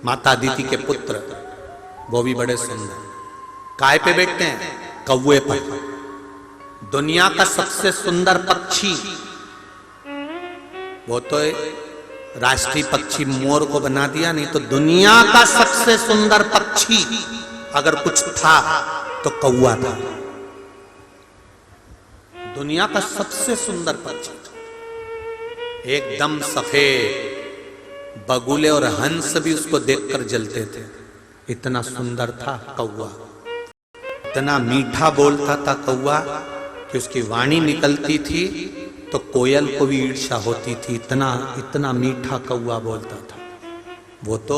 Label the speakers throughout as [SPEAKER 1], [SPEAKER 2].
[SPEAKER 1] माता अदिति के पुत्र, वो भी बड़े सुंदर। काय पे बैठते हैं? कौवे पर। दुनिया का सबसे सुंदर पक्षी, वो तो राष्ट्रीय पक्षी मोर को बना दिया, नहीं तो दुनिया का सबसे सुंदर पक्षी अगर कुछ था तो कौवा था। दुनिया का सबसे सुंदर पक्षी, एकदम सफेद। बगुले और हंस भी उसको देखकर जलते थे, इतना सुंदर था कौवा। इतना मीठा बोलता था कौवा कि उसकी वाणी निकलती थी तो कोयल को भी ईर्ष्या होती थी, इतना इतना मीठा कौवा बोलता था वो। तो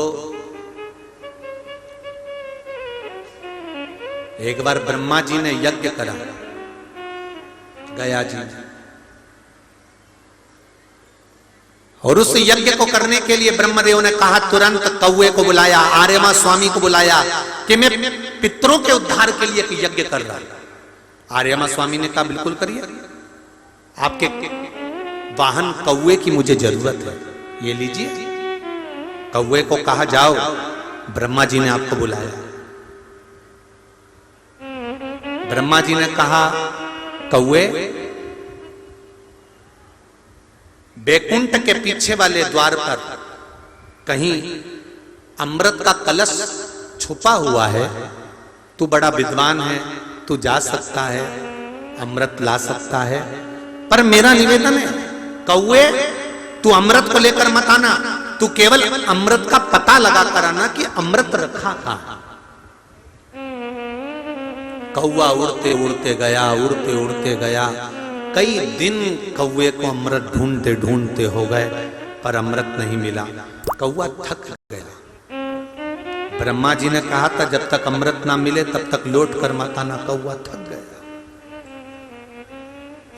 [SPEAKER 1] एक बार ब्रह्मा जी ने यज्ञ करा, गया जी, और उस यज्ञ को करने के लिए ब्रह्मदेव ने कहा, तुरंत कौवे को बुलाया, आर्यमा स्वामी को बुलाया कि मैं पितरों के उद्धार के लिए यज्ञ कर रहा हूं। आर्यमा स्वामी ने कहा, बिल्कुल करिए, आपके वाहन कौवे की मुझे जरूरत है, ये लीजिए। कौवे को कहा, जाओ, ब्रह्मा जी ने आपको बुलाया। ब्रह्मा जी ने कहा, कौवे, बैकुंठ के पीछे वाले द्वार पर कहीं अमृत का कलश छुपा हुआ है, तू बड़ा विद्वान है, तू जा सकता है, अमृत ला सकता है, पर मेरा निवेदन है कौवे, तू अमृत को लेकर मत आना, तू केवल अमृत का पता लगा कर आना कि अमृत रखा कहां। कौवा उड़ते उड़ते गया, उड़ते उड़ते गया। कई दिन कौवे को अमृत ढूंढते ढूंढते हो गए, पर अमृत नहीं मिला। कौवा थक गया। ब्रह्मा जी ने कहा था, जब तक अमृत ना मिले तब तक लौट कर मत आना। कौवा थक गया।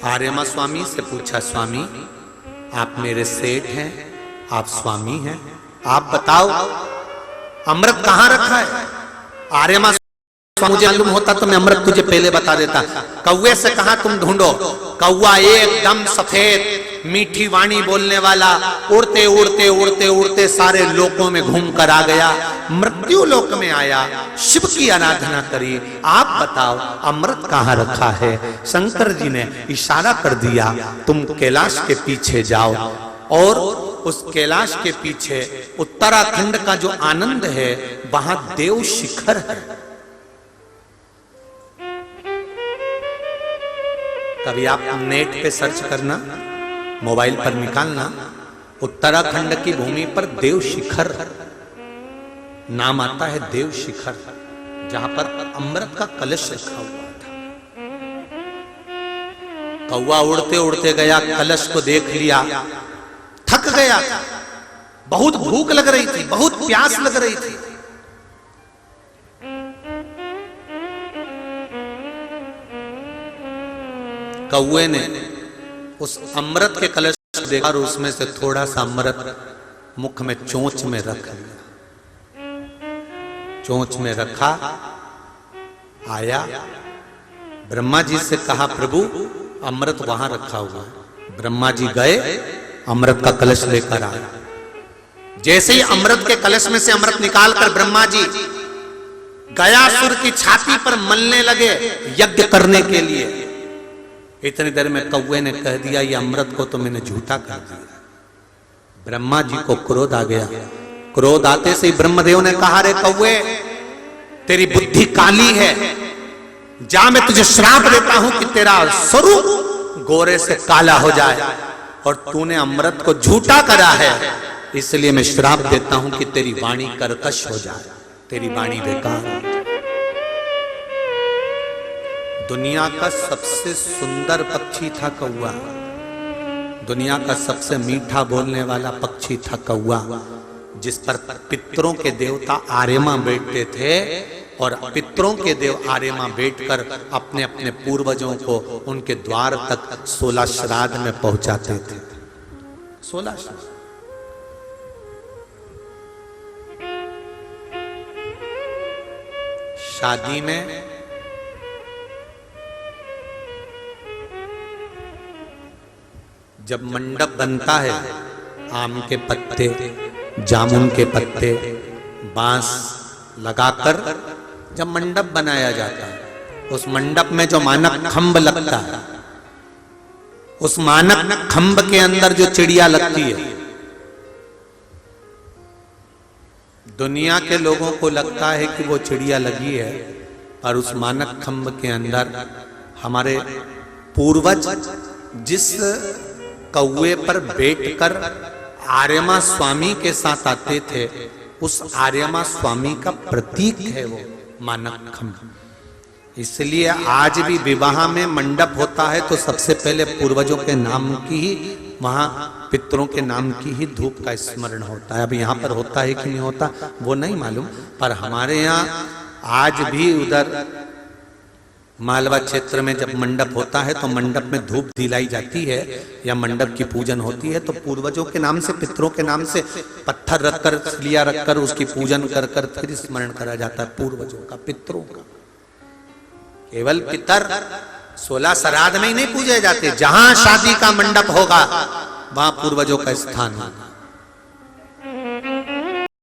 [SPEAKER 1] आर्यमा स्वामी से पूछा, स्वामी आप मेरे सेठ हैं, आप स्वामी हैं, आप बताओ अमृत कहां रखा है। आर्यमा, मुझे मालूम होता तो मैं अमृत तुझे पहले बता देता। कौवे से कहा, तुम ढूंढो। कौवा एकदम सफेद, मीठी वाणी बोलने वाला, उड़ते उड़ते उड़ते उड़ते सारे लोकों में घूम कर आ गया। मृत्यु लोक में आया, शिव की आराधना करी। आप बताओ अमृत कहां रखा है। शंकर जी ने इशारा कर दिया, तुम कैलाश के पीछे जाओ, और उस कैलाश के पीछे उत्तराखंड का जो आनंद है, वहां देव शिखर है। कभी आप नेट पे सर्च करना, मोबाइल पर निकालना, उत्तराखंड की भूमि पर देव शिखर नाम आता है, देव शिखर, जहां पर अमृत का कलश रखा हुआ था। कौवा उड़ते उड़ते गया, कलश को देख लिया, थक गया, बहुत भूख लग रही थी, बहुत प्यास लग रही थी। कौवे ने उस अमृत के कलश को देखा और उसमें से थोड़ा सा अमृत मुख में चोंच में रख लिया। चोंच में रखा, आया, ब्रह्मा जी से कहा, प्रभु अमृत वहां रखा हुआ है। ब्रह्मा जी गए, अमृत का कलश लेकर आए। जैसे ही अमृत के कलश में से अमृत निकालकर ब्रह्मा जी गयासुर की छाती पर मलने लगे यज्ञ करने के लिए। इतनी देर में कौवे ने कह दिया, ये अमृत को तो मैंने झूठा कर दिया। ब्रह्मा जी को क्रोध आ गया। क्रोध आते से ही ब्रह्मदेव ने कहा, रे कौवे, तेरी बुद्धि काली है, जा मैं तुझे श्राप देता हूं कि तेरा स्वरूप गोरे से काला हो जाए, और तूने अमृत को झूठा करा है, इसलिए मैं श्राप देता हूं कि तेरी वाणी कर्कश हो जाए, तेरी वाणी बेकार हो जाए। दुनिया का सबसे सुंदर पक्षी था कौवा, दुनिया का सबसे मीठा बोलने वाला पक्षी था कौवा, जिस पर पितरों के देवता आर्यमा बैठते थे, और पितरों के देव आर्यमा बैठकर अपने अपने पूर्वजों को उनके द्वार तक 16 श्राद्ध में पहुंचाते थे। 16 श्राद्ध। शादी में जब मंडप बनता है, आम के पत्ते, जामुन के पत्ते, बांस लगाकर जब मंडप बनाया जाता है, उस मंडप में जो मानक खंभ लगता है, उस मानक खंभ के अंदर जो चिड़िया लगती है, दुनिया के लोगों को लगता है कि वो चिड़िया लगी है, पर उस मानक खंभ के अंदर हमारे पूर्वज जिस कौवे पर बैठकर आर्यमा स्वामी के साथ आते थे, उस आर्यमा स्वामी का प्रतीक है वो मानक खंभ। इसलिए आज भी विवाह में मंडप होता है तो सबसे पहले पूर्वजों के नाम की ही, वहां पितरों के नाम की ही धूप का स्मरण होता है। अब यहाँ पर होता है कि नहीं होता वो नहीं मालूम, पर हमारे यहाँ आज भी उधर मालवा क्षेत्र में जब मंडप होता है तो मंडप में धूप दिलाई जाती है या मंडप की पूजन होती है तो पूर्वजों के नाम से, पितरों के नाम से पत्थर रखकर, लिया रखकर उसकी पूजन कर कर फिर स्मरण करा जाता है पूर्वजों का, पितरों का। केवल पितर 16 श्राद्ध में ही नहीं पूजे जाते, जहां शादी का मंडप होगा वहां पूर्वजों का स्थान होगा।